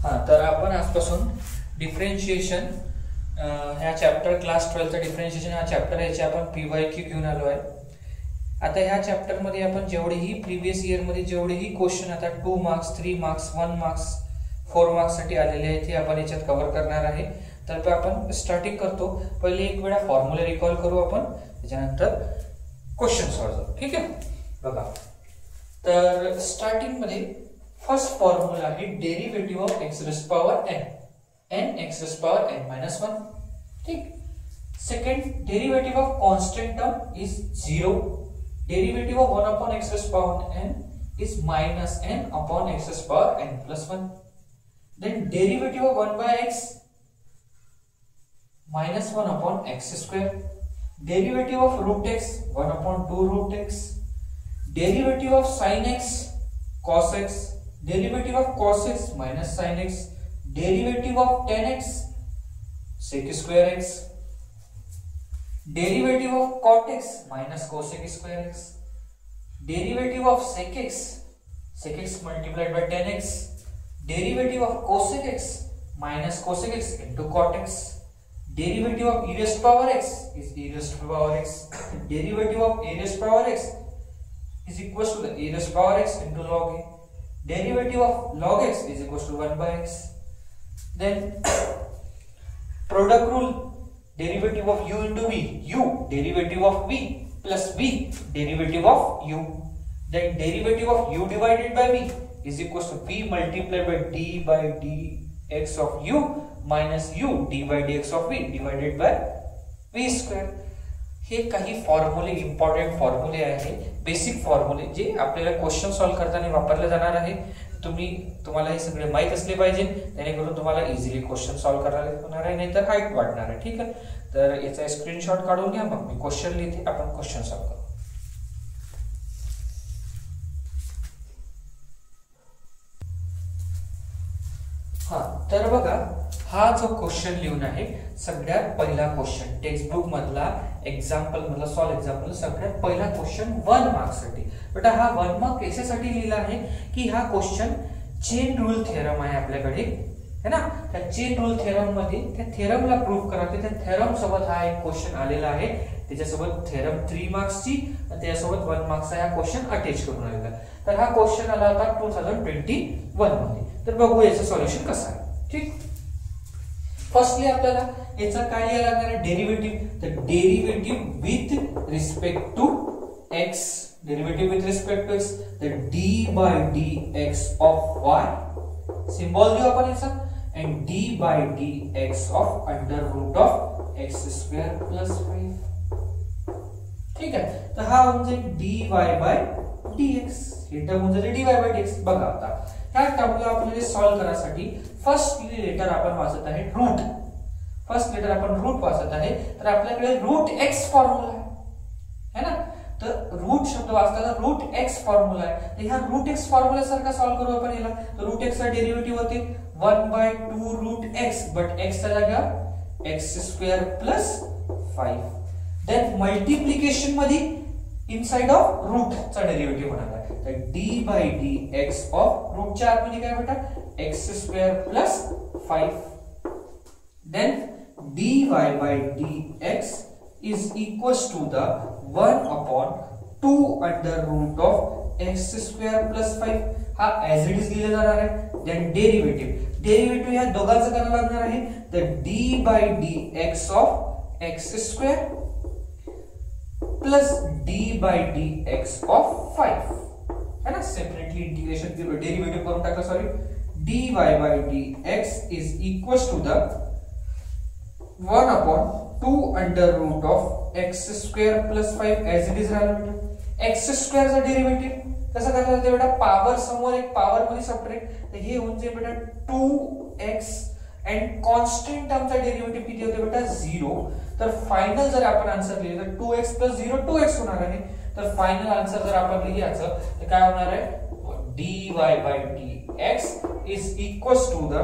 हां, तर आपण आजपासून डिफरेन्शिएशन ह्या चॅप्टर क्लास 12चा डिफरेन्शिएशन हा चॅप्टर याचे आपण PYQ घेऊन आलो आहे. आता ह्या चॅप्टरमध्ये आपण जेवढेही प्रिव्हियस इयरमध्ये जेवढेही क्वेश्चन आता 2 मार्क्स 3 मार्क्स 1 मार्क्स 4 मार्क्ससाठी आलेले आहेत ते आपण याच्यात कव्हर करणार आहे. तर आपण स्टार्टिंग करतो. पहिले एक वेळा फॉर्म्युला रिकॉल करू आपण, त्याच्यानंतर क्वेश्चन सॉल्व्ह करू. ठीक आहे, बघा. तर स्टार्टिंग मध्ये फर्स्ट फॉर्म्युला आहे derivative of x raise power n x raise power n minus 1. ठीक. Second derivative of constant term is 0. Derivative of 1 upon x raise power n is minus n upon x raise power n plus 1. Then derivative of 1 by x minus 1 upon x square. Derivative of root x 1 upon 2 root x. Derivative of sin x cos x. Derivative of cos x minus sin x. Derivative of tan x sec square x. Derivative of cot x minus cosec square x. Derivative of sec x multiplied by tan x. Derivative of cosec x minus cosec x into cot x. Derivative of e raised power x is e raised power x. Derivative of a raised power x is equals to the a raised power x into log a. Derivative of log x is equals to 1 by x. Then product rule, derivative of u into v, u derivative of v plus v derivative of u. Then derivative of u divided by v is equals to v multiplied by d by dx of u minus u d by dx of v divided by v square. हे काही फॉर्म्युले important फॉर्म्युले आहे, basic फॉर्म्युले जे आपल्याला question solve करताना वापरले जाणार आहे. तुम्हाला हे सगळे माहित असले पाहिजे, जेणेकरून तुम्हाला इझिली क्वेश्चन सॉल्व्ह करायला होणार आहे, नाहीतर हाईट वाढणार आहे. ठीक आहे, तर याचा स्क्रीनशॉट काढून घ्या, मग मी क्वेश्चन लिहिते, आपण क्वेश्चन सॉल्व्ह करू. हा, तर बघा, हा जो क्वेश्चन लिहून आहे सगळ्यात पहिला क्वेश्चन टेक्स्टबुक मधला एक्झाम्पल मधला सॉल्व एक्झाम्पल सगळ्यात पहिला क्वेश्चन 1 मार्क्स साठी. बट हा 1 मार्क याच्यासाठी लिहिला आहे की हा क्वेश्चन चेन रूल थेरम आहे आपल्याकडे, है ना. त्या चेन रूल थेरम मध्ये त्या थेरमला प्रूव्ह करायचे, त्या थेरम सोबत हा एक क्वेश्चन आलेला आहे, त्याच्यासोबत थेरम 3 मार्क्सची आणि त्याच्यासोबत 1 मार्क्सचा हा क्वेश्चन अटॅच करून आलेला. तर हा क्वेश्चन आला होता 2021 मध्ये. तर बघू याचं सॉल्युशन कसं आहे. ठीक. फर्स्टली आपल्याला याचा काय लिहायला लागणार आहे, डेरिव्हेटिव्ह. तर derivative with respect to x, derivative with respect to x, तर d by dx of y, symbol देऊ आपण याचा, and d by dx of under root of x square plus 5. ठीक आहे, तर हा होऊन जाईल dy by dx, हे टर्म होऊन जाईल dy by dx. बघा आता ह्या टर्मला आपल्याला सॉल्व्ह करण्यासाठी फर्स्ट लेटर आपण वाचत आहे रूट. फर्स्ट लेटर आपण रूट वाचत आहे, तर आपल्याकडे रूट x फॉर्म्युला आहे ना. तर रूट शब्द वाचताना रूट x फॉर्म्युला आहे, तर ह्या रूट x फॉर्म्युला सारखा सॉल्व्ह करू आपण याला. तर रूट x चा डेरिव्हेटिव्ह होते 1 by 2 root x, but x चा जागा x square plus 5. Then multiplication मध्ये इनसाइड ऑफ रूट चा डेरिव्हेटिव्ह होणार आहे, तर d by dx of root च्या आतमध्ये काय बेटा x square plus 5. Then dy by dx is equals to the 1 upon 2 under root of x square plus 5. हा as it is लिहिला जाणार आहे. देन डेरिव्हेटिव्ह या दोघांचं करायला लागणार आहे, तर d by dx of x square plus d by dx of 5, है ना. सेपरेटली इंटिग्रेशन डेरिव्हेटिव्ह करून टाका. Sorry, dy by dx is equals to the 1 upon 2 under root of x square plus 5 as it is राहिला बेटा. x square चा derivative कसं करायला लागतं बेटा, पॉवर समोर एक पॉवर मध्ये सबट्रॅक्ट, तर हे होऊन जाईल बेटा 2x and कॉन्स्टंट टर्मचा डेरिव्हेटिव्ह किती होते बेटा 0. तर फायनल जर आपण आन्सर लिहिले तर 2x plus 0 2x होणार आहे. तर फायनल आन्सर जर आपण लिहायचं तर काय होणार आहे, dy by dx is equals to the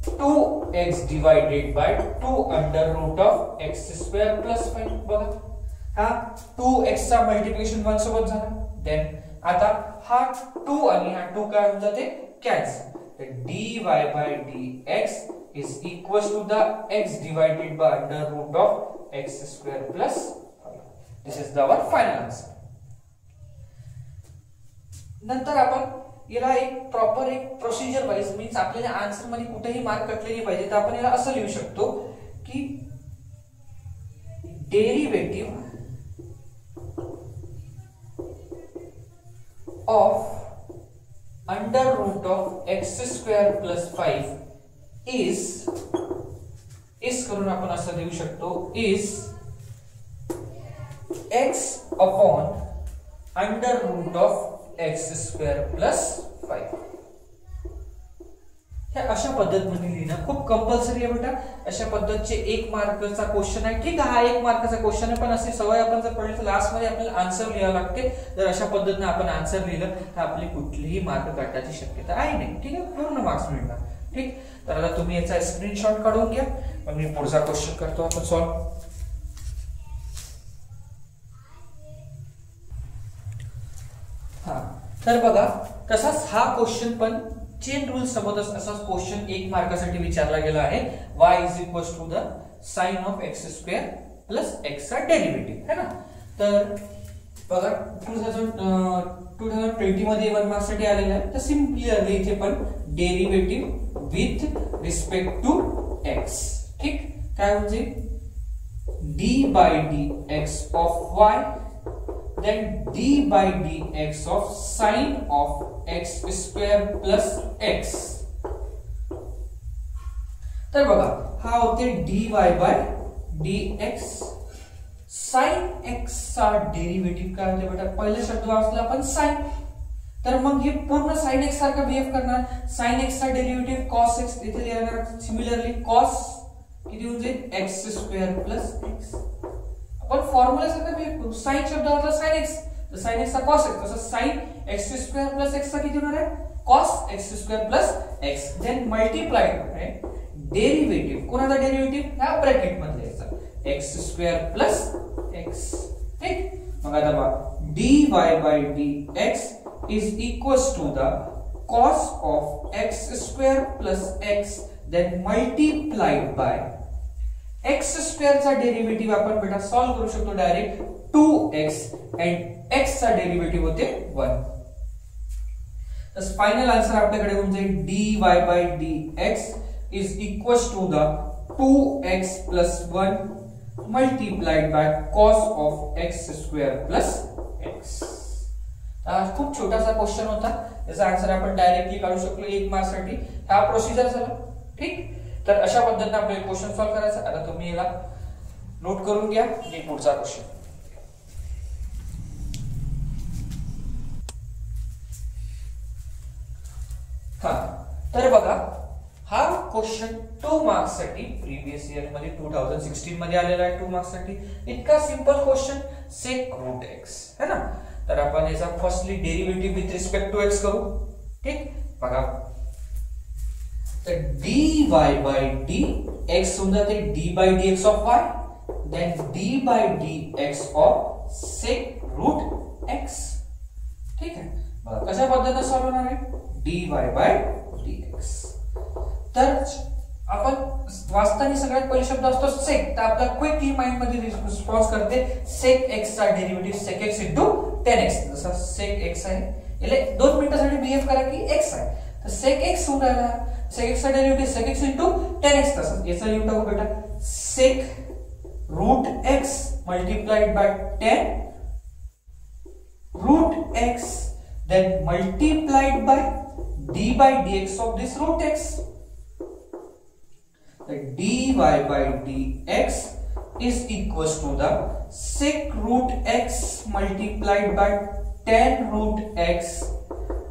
2x divided by 2 under root of x square plus 5. बघा, हा 2x चा मल्टिप्लिकेशन 1 सोबत झाला. देन आता हा 2 आणि हा 2 काय होऊन जाते cancel. dy by dx is equals to the x divided by under root of x square plus 5. This is our final answer. नंतर आपण याला एक प्रॉपर एक प्रोसिजर वाइज मीन्स आपल्याला आन्सर मध्ये कुठेही मार्क कटले नाही पाहिजे, तर आपण याला असं लिहू शकतो की derivative of under root of x square plus 5 is करून आपण असं लिहू शकतो is x upon under root of x square plus 5. हे अशा पद्धतीने लिहिणं खूप कंपल्सरी आहे बेटा. अशा पद्धतीचे 1 मार्कचा क्वेश्चन आहे. ठीक आहे, हा 1 मार्काचा क्वेश्चन आहे, पण अशी सवय आपण जर पडली तर लास्ट मध्ये आपल्याला आन्सर लिहावं लागते. जर अशा पद्धतीने आपण आन्सर लिहिलं तर आपली कुठलीही मार्क काढण्याची शक्यता आहे नाही. ठीक आहे, पूर्ण मार्क्स मिळणार. ठीक, तर आता तुम्ही याचा स्क्रीनशॉट काढून घ्या. मग मी पुढचा क्वेश्चन करतो आपण सॉल्व. तर बघा, तसाच हा क्वेश्चन पण चेन रूल सोबतच असाच क्वेश्चन 1 मार्कासाठी विचारला गेला आहे. y is equals to the sine of x square plus x चा डेरिव्हेटिव्ह है ना. तर बघा 2020 मध्ये 1 मार्क्स साठी आलेला आहे. तर सिम्पली इथे पण derivative with respect to x. ठीक, काय म्हणजे d by dx of y then d by dx of sine of x square plus x. तर बघा, हा होते dy by dx. sin x चा डेरिव्हेटिव्ह काय होते बेटा? पहिला शब्द वाचला आपण sin. तर मग हे पूर्ण sin x सारखा बिहेव करणार. sin x चा डेरिव्हेटिव्ह cos x इथे लिहिणार. सिमिलरली cos किती होऊन जाईल x square plus x. आपण फॉर्म्युला सारखा बिहेव करू. sin शब्द वाचला sin x, तर sin x चा cos x, तसं sin x square plus x चा किती होणार आहे? cos x square plus x. Then multiplied आहे डेरिव्हेटिव्ह. कोणाचा डेरिव्हेटिव्ह? ह्या ब्रॅकेट मध्ये याचा x square plus x. ठीक, मग आता बघा dy by dx is equals to the cos of x square plus x then multiplied by x square चा डेरिव्हेटिव्ह आपण बेटा सॉल्व करू शकतो डायरेक्ट 2x and x चा डेरिव्हेटिव्ह होते 1. तर फायनल आन्सर आपल्याकडे होऊन जाईल dy by dx is equals to the 2x plus 1 multiplied by cos of x square plus x. खूप छोटासा क्वेश्चन होता, याचा आन्सर आपण डायरेक्टली काढू शकलो 1 मार्क साठी. हा प्रोसिजर झाला. ठीक, तर अशा पद्धतीने आपल्याला क्वेश्चन सॉल्व करायचा. आता तुम्ही याला नोट करून घ्या. मी पुढचा क्वेश्चन. तर बघा, हा क्वेश्चन 2 मार्क्स साठी प्रीवियस इयर मध्ये 2016 मध्ये आलेला आहे. 2 मार्क्स साठी इतका simple question sec root x है ना. तर आपण याचा firstly derivative with respect to x करू. ठीक, बघा तर dy by dx होऊन जाते d by dx of y then d by dx of sec root x. ठीक आहे, बघा कशा पद्धतीने सॉल्व होणार आहे dy by dx. तर आपण वाचताना सगळ्यात पहिले शब्द असतो sec, तर आपला क्विकली माइंड मध्ये रिस्पॉन्स करते sec x चा derivative sec x into tan x. जसा sec x आहे, याला 2 मिनिटांसाठी बिहेव करा की x आहे, तर sec x होऊन राहिला. sec x चा derivative sec x into tan x. तसंच याचा लिहून टाकू बेटा sec root x multiplied by tan root x then multiplied by d by dx of this root x. The dy by dx is equals to the sec root x multiplied by tan root x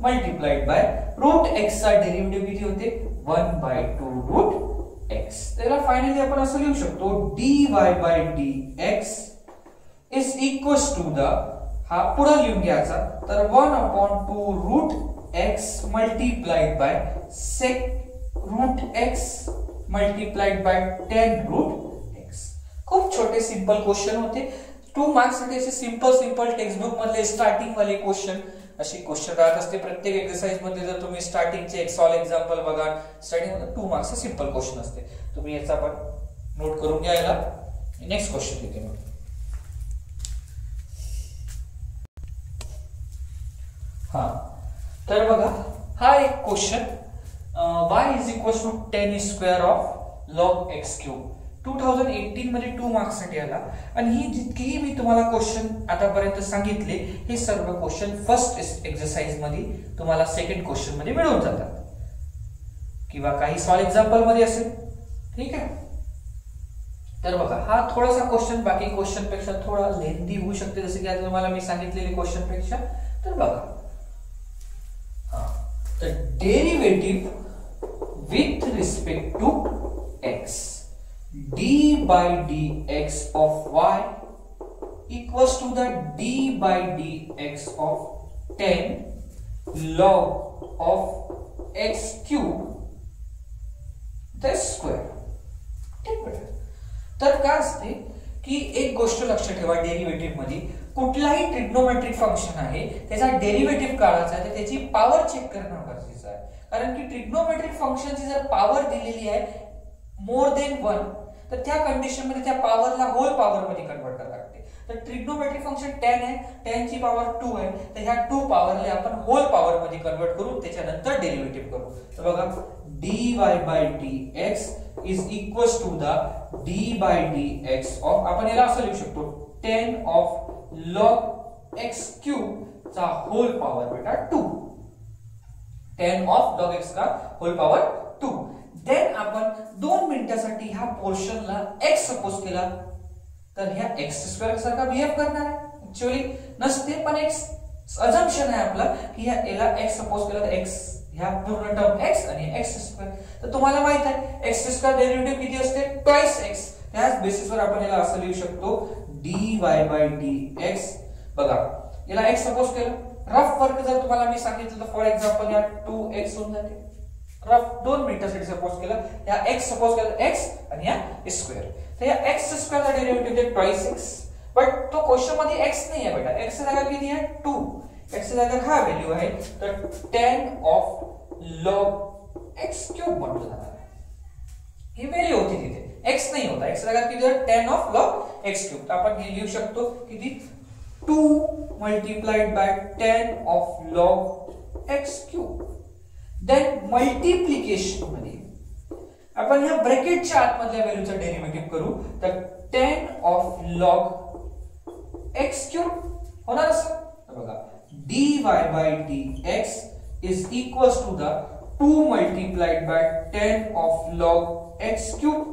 multiplied by root x चा derivative किती होते 1/2 root x. त्याला finally आपण असं लिहू शकतो dy by dx is equals to the, हा पुढे लिहून घ्यायचा, तर 1/2 root x multiplied by sec root x multiplied by tan root x. खूप छोटे सिंपल क्वेश्चन होते 2 मार्क्स साठी. असे सिंपल टेक्स्ट बुक मधले स्टार्टिंग वाले क्वेश्चन अशी क्वेश्चन राहत असते प्रत्येक एक्सरसाइज मध्ये. जर तुम्ही स्टार्टिंगचे एक सॉल्व एक्झाम्पल बघा, स्टार्टिंग मध्ये 2 मार्क्सचा सिंपल क्वेश्चन असते. तुम्ही याचा पण नोट करून घ्यायला. नेक्स्ट क्वेश्चन येते मग. हा तर बघा हा एक question, y is equal to 10 square of log x cube. 2018 मध्ये 2 मार्क्स साठी आला. आणि ही जितकीही मी तुम्हाला क्वेश्चन आतापर्यंत सांगितले हे सर्व क्वेश्चन फर्स्ट एक्सरसाइज मध्ये तुम्हाला सेकंड क्वेश्चन मध्ये मिळून जातात किंवा काही सॉल्व एक्झाम्पल मध्ये असेल. ठीक आहे. तर बघा हा थोडासा क्वेश्चन बाकी क्वेश्चन पेक्षा थोडा लेंथी होऊ शकते, जसे की आता तुम्हाला मी सांगितलेले क्वेश्चन पेक्षा. तर बघा the derivative with respect to x, d by dx of y equals to the d by dx of 10 log of x cube the square. ठीक आहे. तर काय असते की एक गोष्ट लक्षात ठेवा, डेरिव्हेटिव्ह मध्ये कुठलाही ट्रिग्नोमेट्रिक फंक्शन आहे त्याचा डेरिव्हेटिव्ह काढायचा आहे तर त्याची पॉवर चेक करणं गरजेचं आहे. कारण की ट्रिग्नोमेट्रिक फंक्शनची जर पॉवर दिलेली आहे मोर देन 1 तर त्या कंडिशन मध्ये त्या पॉवरला होल पॉवर मध्ये कन्वर्ट करावं लागते. तर ट्रिग्नोमेट्रिक फंक्शन 10 आहे, 10 ची पॉवर 2 आहे, तर ह्या 2 पॉवरला आपण होल पॉवर मध्ये कन्वर्ट करू, त्याच्यानंतर डेरिव्हेटिव्ह करू. तर बघा dy by dx is equals to the d by dx of, आपण याला असं लिहू शकतो 10 of log x cube चा होल पॉवर बेटा 2. 10 of log x का होल पॉवर 2. देन आपण 2 मिनिटासाठी ह्या पोर्शनला x सपोज केला तर ह्या x स्क्वेअर सारखा बिहेव करणार आहे. ऍक्च्युअली नसते पण एक अझम्पशन आहे आपला की याला x सपोज केला तर x ह्या पूर्ण टर्म x आणि x स्क्वेअर. तर तुम्हाला माहित आहे x स्क्वेअर डेरिव्हेटिव्ह किती असते ट्वाइस x. त्याच बेसिसवर आपण याला असं लिहू शकतो dy by dx. बघा याला x सपोज केलं, रफ वर्क जर तुम्हाला मी सांगितलं तर फॉर एक्झाम्पल या 2x होऊन जाते. रफ 2 मिनिटासाठी सपोज केलं, या x सपोज केलं x आणि या स्क्वेअर. तर या x स्क्वेअर चा डेरिव्हेटिव्ह आहे ट्वाइस x. बट तो क्वेश्चन मध्ये x नाही आहे बेटा, x ची जागा किती आहे 2. x ची जागा हा व्हॅल्यू आहे तर 10 of log x क्यूब म्हटलं जाणार आहे. ही व्हॅल्यू होती तिथे, x नाही होता. x ची जागा किती आहे 10 of log x क्यूब. तर आपण हे लिहू शकतो किती 2 multiplied by 10 of log x cube. Then multiplication मध्ये आपण ह्या ब्रॅकेटच्या आतमधल्या व्हॅल्यूचा डेरिव्हेटिव्ह करू तर 10 of log x cube होणार असं. बघा dy by dx is equals to the 2 multiplied by 10 of log x cube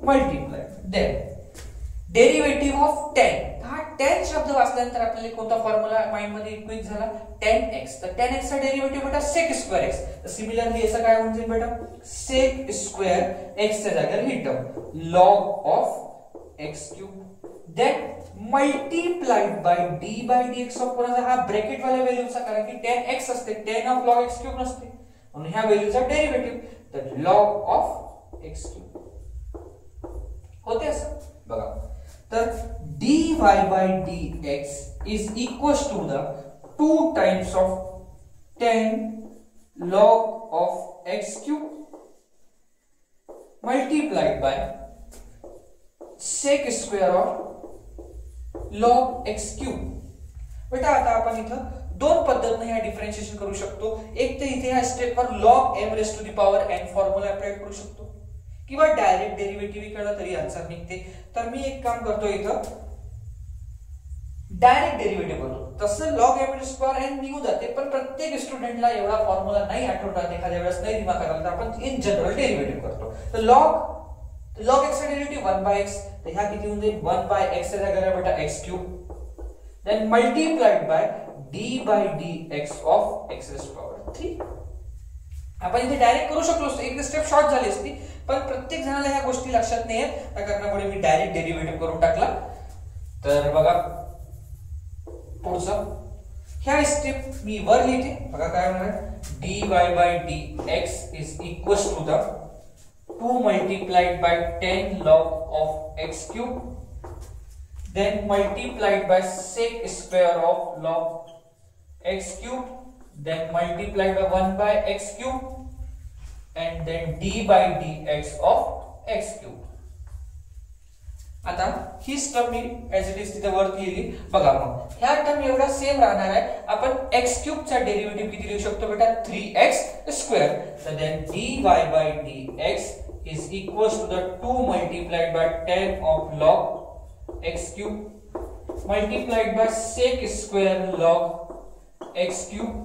multiplied. Then derivative of 10. हा 10 शब्द वाचल्यानंतर आपल्याला कोणता फॉर्म्युला माइंड मध्ये क्विक झाला 10x. तर 10x चा डेरिव्हेटिव्ह बेटा sec स्क्वेअर x. तर सिमिलरली याचा काय होऊन जाईल बेटा sec स्क्वेअर x च्या जागेवर ही term log of x cube. Then multiplied by d by dx of कोणाचा हा ब्रॅकेट वाल्या व्हॅल्यूचा, कारण की 10x असते 10 of log x क्यूब नसते म्हणून ह्या व्हॅल्यूचा डेरिव्हेटिव्ह तर log of x क्यूब होते असं. बघा तर dy by dx is equals to the 2 times of 10 log of x cube multiplied by sec square of log x cube. बेटा आता आपण इथं दोन पद्धतीने ह्या डिफरन्शिएशन करू शकतो. एक तर इथे ह्या स्टेपवर log m raised to the power n formula apply करू शकतो किंवा डायरेक्ट डेरिव्हेटिव्ह केलं तरी आन्सर निघते. तर मी एक काम करतो इथं डायरेक्ट डेरिव्हेटिव्ह करतो. तसं log m raised to power n निघू जाते पण प्रत्येक स्टुडंटला एवढा फॉर्म्युला नाही आठवत राहत, एखाद्या वेळेस नाही दिमाग करायला तर आपण इन जनरल डेरिव्हेटिव्ह करतो. तर log x चा डेरिव्हेटिव्ह 1/x. तर ह्या किती होऊन जाईल 1/x च्या जागेवर बेटा x cube. Then multiplied by d by dx of x raised to power 3. आपण इथे डायरेक्ट करू शकलो असतो, एक स्टेप शॉर्ट झाली असती पण प्रत्येक जणाला ह्या गोष्टी लक्षात नाही आहेत. त्या कारणामुळे मी डायरेक्ट डेरिव्हेटिव्ह करून टाकला. तर बघा पुढचा ह्या स्टेप मी वर लिहिते. बघा काय होणार dy by dx is equals to the 2 multiplied by 10 log of x cube then multiplied by sec square of log x cube, then multiplied by 1 by x cube, and then d by dx of x cube. आता ही term मी as it is तिथे वरती लिहिली बघा. मग ह्या term एवढा सेम राहणार आहे. आपण x क्यूब चा डेरिव्हेटिव्ह किती लिहू शकतो बेटा 3x स्क्वेअर. तर then dy by dx is equals to the 2 multiplied by 10 of log x cube multiplied by sec square log x cube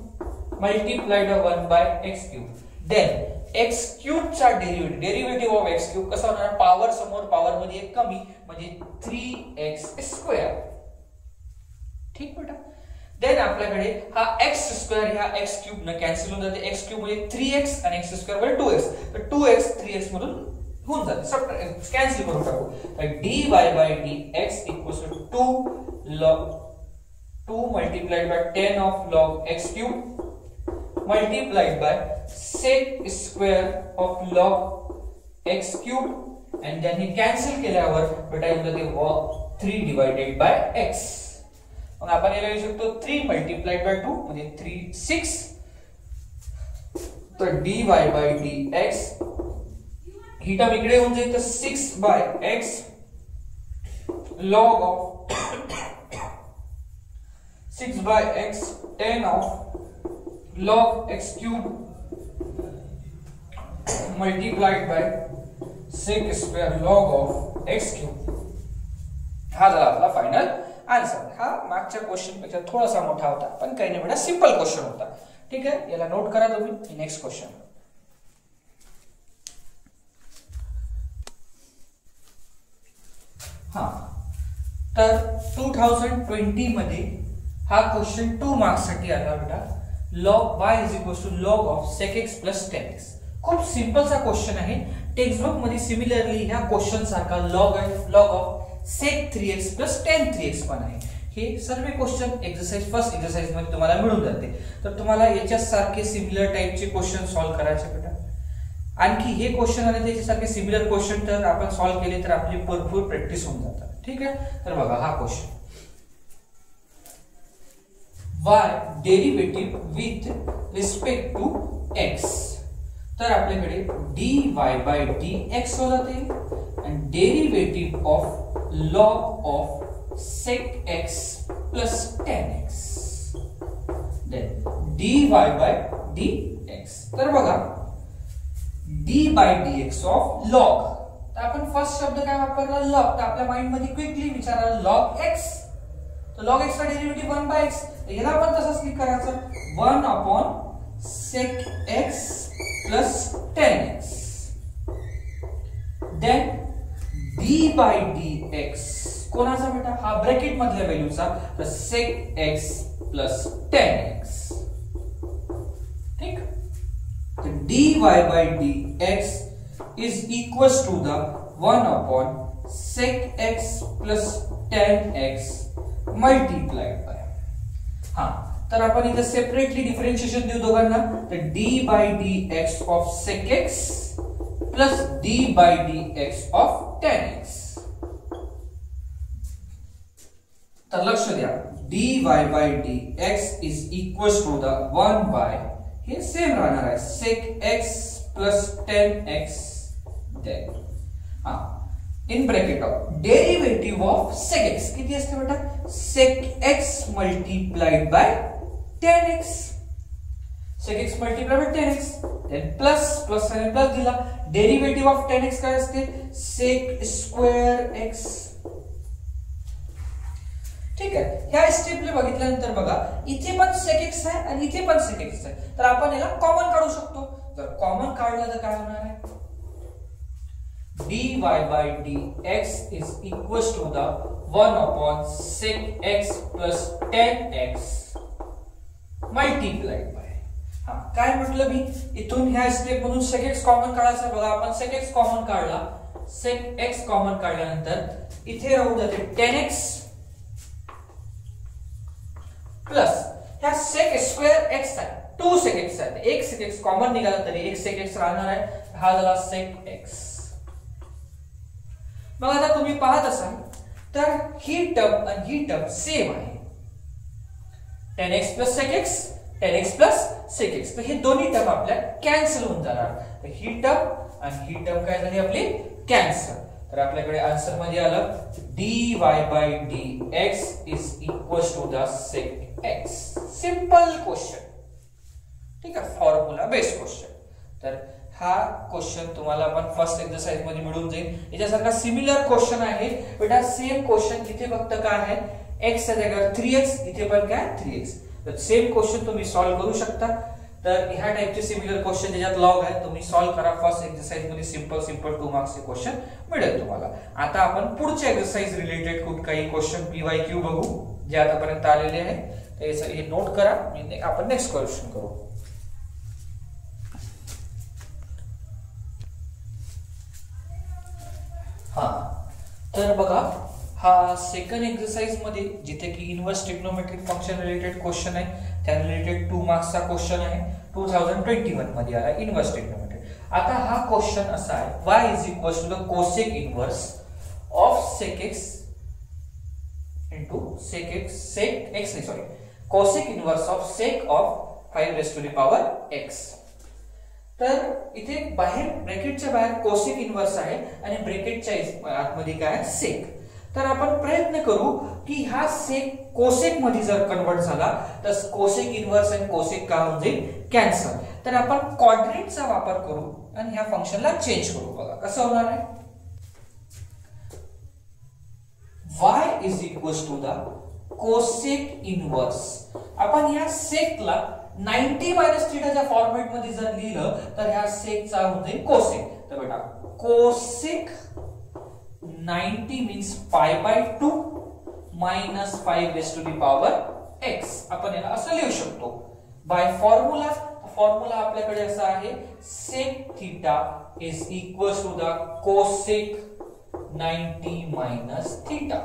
multiplied by 1 by x cube. Then x cube चा derivative of x cube कसा होणार. Power समोर power मध्ये एक कमी म्हणजे 3x square. ठीक बेटा. देन आपल्याकडे हा x स्क्वेअर ह्या x क्यूब न कॅन्सल होऊन जाते. x क्यूब म्हणजे 3x आणि x स्क्वेअर म्हणजे 2x. तर 2x 3x मधून होऊन जाते. सब कॅन्सल करून टाकू. तर dy by dx equals to 2 multiplied by 10 of log x cube multiplied by sec square of log x cube and then he cancel केल्यावर बेटा येऊन जाते 3 divided by x. मग आपण याला लिहू शकतो 3 multiplied by 2 म्हणजे 3 6. तर dy by dx he term इकडे होऊन जाईल तर 6 by x log of 6 by x 10 of log x cube multiplied by sec square log of x cube. हा झाला आपला फायनल आन्सर. हा मागच्या क्वेश्चन पेक्षा थोडासा मोठा होता पण काही नाही बेटा सिंपल क्वेश्चन होता. ठीक आहे. याला नोट करा तुम्ही. Next question. हा तर 2020 मध्ये हा क्वेश्चन 2 मार्क्स साठी आला बेटा. log y is equals to log of sec x plus tan x. खूप सिंपल सा क्वेश्चन आहे. टेक्स्ट बुक मध्ये सिमिलरली ह्या क्वेश्चन सारखा log of sec 3x plus tan 3x पण आहे. हे सर्व क्वेश्चन एक्सरसाइज फर्स्ट एक्सरसाइज मध्ये तुम्हाला मिळून जाते. तर तुम्हाला याच्या सारखे सिमिलर टाइपचे क्वेश्चन सॉल्व करायचे बेटा. आणखी हे क्वेश्चन आणि त्याच्यासारखे सिमिलर क्वेश्चन तर आपण सॉल्व केले तर आपली भरपूर प्रॅक्टिस होऊन जातात. ठीक आहे. तर बघा हा question y derivative with respect to x. तर आपल्याकडे dy by dx हो जाते आणि derivative of log of sec x plus tan x. then dy by dx. तर बघा d by dx of log. तर आपण फर्स्ट शब्द काय वापरला log. तर आपल्या माइंड मध्ये क्विकली विचारला log x. तर log x चा डेरिव्हेटिव्ह 1 by x. याला आपण तसंच लिख करायचं 1 upon sec x plus tan x. then d by dx कोणाचा बेटा हा ब्रॅकेट मधल्या व्हॅल्यूचा. तर sec x plus tan x. ठीक. तर dy by dx is equals to the 1 upon sec x plus tan x multiplied by. हा तर आपण इथे सेपरेटली डिफरेंशिएशन देऊ दोघांना. तर d by dx of sec x plus d by dx of tan x. तर लक्ष द्या dy by dx is equals to the 1 by हे सेम राहणार आहे sec x plus tan x. then हा in bracket of derivative of sec x किती असते बेटा sec x multiplied by tan x. sec x multiplied by tan x. then plus आणि plus दिला. Derivative of tan x काय असते sec square x. ठीक आहे. ह्या स्टेपला बघितल्यानंतर बघा इथे पण sec x आहे आणि इथे पण sec x आहे. तर आपण याला कॉमन काढू शकतो. जर कॉमन काढलं तर काय होणार आहे dy by dx is equals to the 1 upon sec x plus tan x multiplied by. हा काय म्हटलं मी इथून ह्या स्टेप मधून sec x कॉमन काढायचा. बघा आपण sec x कॉमन काढला. sec x कॉमन काढल्यानंतर इथे राहू जाते tan x प्लस ह्या sec स्क्वेअर x आहे 2 sec x आहे. एक sec x कॉमन निघाला तरी एक sec x राहणार आहे. हा झाला sec x. मग आता तुम्ही पाहत असाल तर ही टर्म आणि ही टर्म सेम आहे. 10x plus sec x 10x plus sec x. तर हे दोन्ही टर्म आपल्या कॅन्सल होऊन जाणार. तर ही टर्म आणि ही टर्म काय झाली आपली कॅन्सल. तर आपल्याकडे आन्सर मध्ये आलं dy by dx is equals to the sec x. Simple question. ठीक आहे, फॉर्म्युला बेस्ड क्वेश्चन. तर हा क्वेश्चन तुम्हाला पण फर्स्ट एक्सरसाइज मध्ये मिळून जाईल. याच्यासारखा सिमिलर क्वेश्चन आहे बेटा. सेम क्वेश्चन इथे फक्त काय आहे, x च्या जागेवर 3x, इथे पण काय 3x. तर सेम क्वेश्चन तुम्ही सॉल्व्ह करू शकता. तर ह्या टाइपचे सिमिलर क्वेश्चन ज्याच्यात लॉग आहे तुम्ही सॉल्व्ह करा. फर्स्ट एक्सरसाइज मध्ये सिंपल 2 मार्क्सचे क्वेश्चन मिळेल तुम्हाला. आता आपण पुढच्या एक्सरसाइज रिलेटेड खूप काही क्वेश्चन PYQ बघू जे आतापर्यंत आलेले आहे. तर हे नोट करा. आपण नेक्स्ट क्वेश्चन करू. हा तर बघा, हा सेकंड एक्सरसाइज मध्ये जिथे की inverse trigonometric function related question आहे, त्या रिलेटेड 2 मार्क्सचा क्वेश्चन आहे. 2021 मध्ये आला इनव्हर्स ट्रिग्नोमेट्री. आता हा क्वेश्चन असा आहे, y is equal to the cosec inverse of sec x into cosec inverse of sec of 5 raised to the power x. तर इथे बाहेर ब्रॅकेटच्या बाहेर कोसेक इनव्हर्स आहे आणि ब्रॅकेटच्या आतमध्ये काय आहे सेक. तर आपण प्रयत्न करू की हा सेक कोसेक मध्ये जर कन्वर्ट झाला तर कोसेक इनव्हर्स आणि कोसेक का होऊन जाईल कॅन्सल. तर आपण क्वाड्रंटचा वापर करू आणि ह्या फंक्शनला चेंज करू. बघा कसं होणार आहे. y is equal to the cosec inverse. आपण या सेकला 90 मायनस थीटाच्या फॉर्मॅट मध्ये जर लिहिलं तर ह्या सेकचा होऊन जाईल कोसेक. तर बेटा cosec 90 means pi by 2 minus 5 raise to the power x. आपण याला असं लिहू शकतो बाय फॉर्म्युला. फॉर्म्युला आपल्याकडे असा आहे sec theta is equal to the cosec 90 minus theta.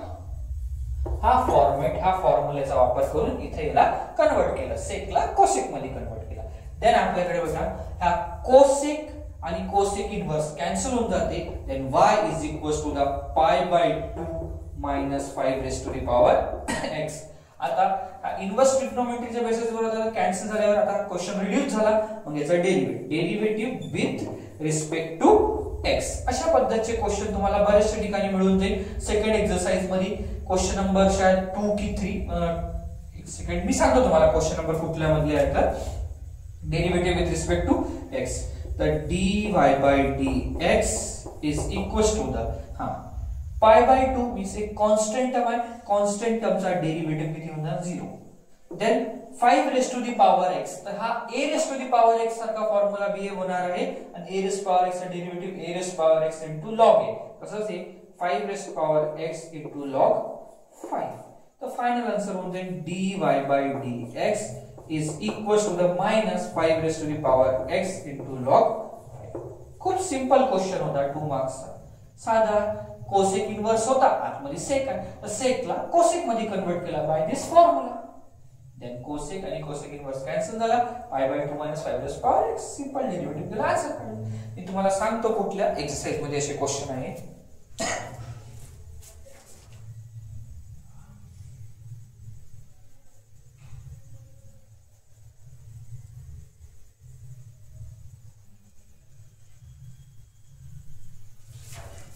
हा फॉर्म्युलेचा वापर करून इथे याला कन्वर्ट केलं, सेकला कोसेक मध्ये कन्वर्ट केला. देन आपल्याकडे बघा हा कोसेक आणि कोसेक इनव्हर्स कॅन्सल होऊन जाते. Then y is equal to the pi by 2 minus 5 raise to the power x. आता इनव्हर्स ट्रिग्नोमेट्रीच्या बेसिसवर आता कॅन्सल झाल्यावर आता क्वेश्चन रिड्यूस झाला. मग याचा derivative with respect to x. अशा पद्धतीचे क्वेश्चन तुम्हाला बऱ्याचशा ठिकाणी मिळून जाईल. सेकंड एक्सरसाइज मध्ये क्वेश्चन नंबर शायद 2 की 3 एक सेकंड मी सांगतो तुम्हाला क्वेश्चन नंबर कुठल्या मधले आहे. तर derivative with respect to x. तर dy by dx is equals to the pi by 2 means एक कांस्टेंट टर्म आहे. कांस्टेंट टर्मचा डेरिव्हेटिव्ह किती होणार 0. Then 5 raise to the power x. तर हा a raise to the power x सारखा formula भी होणार आहे आणि a रेज पॉवर x चा derivative a raise power x into log a. कसं असेल 5 raise power x into log 5. तर फायनल आन्सर होऊन जाईल dy by dx is equal to the minus 5 raised to the power x into log 5. खूप simple question होता 2 मार्क्सचा. साधा cosec inverse होता, आतमध्ये सेक आहे, तर सेकला कोसेक मध्ये कन्वर्ट केला by this formula. Then cosec आणि कोसेक इनव्हर्स कॅन्सल झाला. पाय by 2 minus 5 raised to power x. Simple derivative केला आन्सर काढला. मी तुम्हाला सांगतो कुठल्या एक्सरसाइज मध्ये असे क्वेश्चन आहे.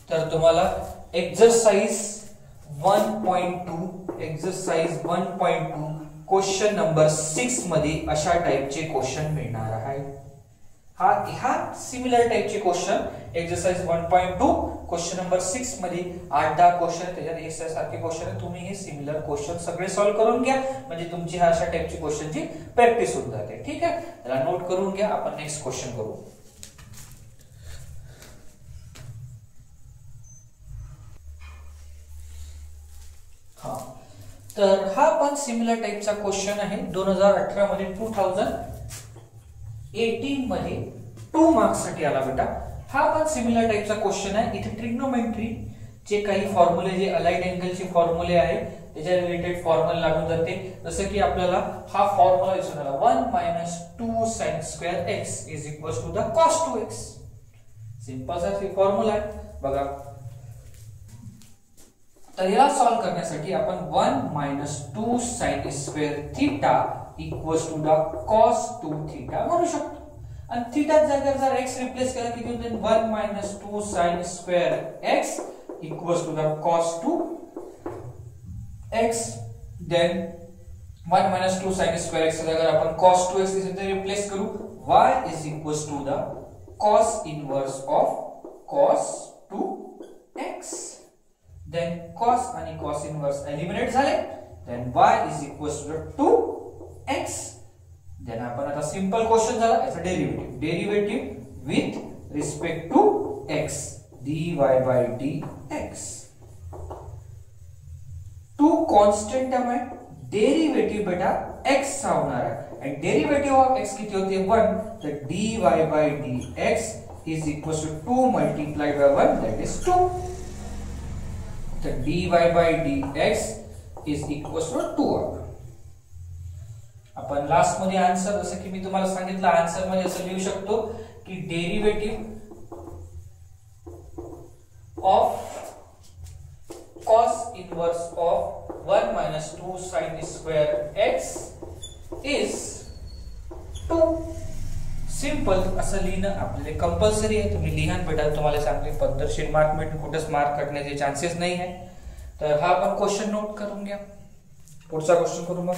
तर तुम्हाला एक्सरसाइज 1.2 क्वेश्चन नंबर 6 मध्ये अशा टाइपचे क्वेश्चन मिळणार आहे. हा सिमिलर टाइपचे क्वेश्चन एक्सरसाइज 1.2 क्वेश्चन नंबर 6 मध्ये 8-10 क्वेश्चन त्याच्यात एक्सरसाइज सारखे क्वेश्चन. तुम्ही हे सिमिलर क्वेश्चन सगळे सॉल्व्ह करून घ्या म्हणजे तुमची हा अशा टाइपची क्वेश्चनची प्रॅक्टिस होऊन जाते. ठीक आहे, त्याला नोट करून घ्या. आपण नेक्स्ट क्वेश्चन करू. तर हा पण सिमिलर टाइपचा क्वेश्चन आहे. 2018 मध्ये 2018 मध्ये 2 मार्क्स साठी आला बेटा. हा पण सिमिलर टाइपचा क्वेश्चन आहे. इथे ट्रिग्नोमेट्री चे काही फॉर्म्युले जे अलाइड अँगलचे फॉर्म्युले आहे त्याच्या रिलेटेड फॉर्म्युला लागून जाते. जसं की आपल्याला हा फॉर्म्युला दिसून आला 1 - 2 sin square x is equal to the cos 2x. Simple सा फॉर्म्युला आहे बघा. तर याला सॉल्व्ह करण्यासाठी आपण 1 - 2 sin square theta equals to the cos 2 theta म्हणू शकतो. आणि थिटा जागेवर जर x रिप्लेस केला किती होईल? 1 - 2 sin square x equals to the cos 2 x. देन 1 - 2 sin स्क्वेअर x जागेवर आपण cos 2x इथे रिप्लेस करू. y is equals to the cos inverse of cos 2x. then cos आणि cos inverse eliminate झाले. then y is equals to 2x. then आपण आता simple question झाला याचा derivative with respect to x dy by dx. To constant term आहे, derivative बेटा x चा होणार आहे आणि डेरिव्हेटिव्ह ऑफ x किती होते? 1. तर dy by dx is equals to 2 multiplied by 1 that is 2. तर dy by dx is equals to 2. आपण लास्ट मध्ये आन्सर जसं की मी तुम्हाला सांगितलं आन्सर मध्ये असं लिहू शकतो की derivative of cos inverse of 1 - 2 sin square x is 2. Simple असं लिहिणं आपल्याला कंपल्सरी आहे. तुम्ही लिहा बेटा, तुम्हाला चांगली पद्धतशीर मार्क मिळतील, कुठेच मार्क कटण्याचे चान्सेस नाही आहे. तर हा आपण क्वेश्चन नोट करून घ्या. पुढचा क्वेश्चन करू मग.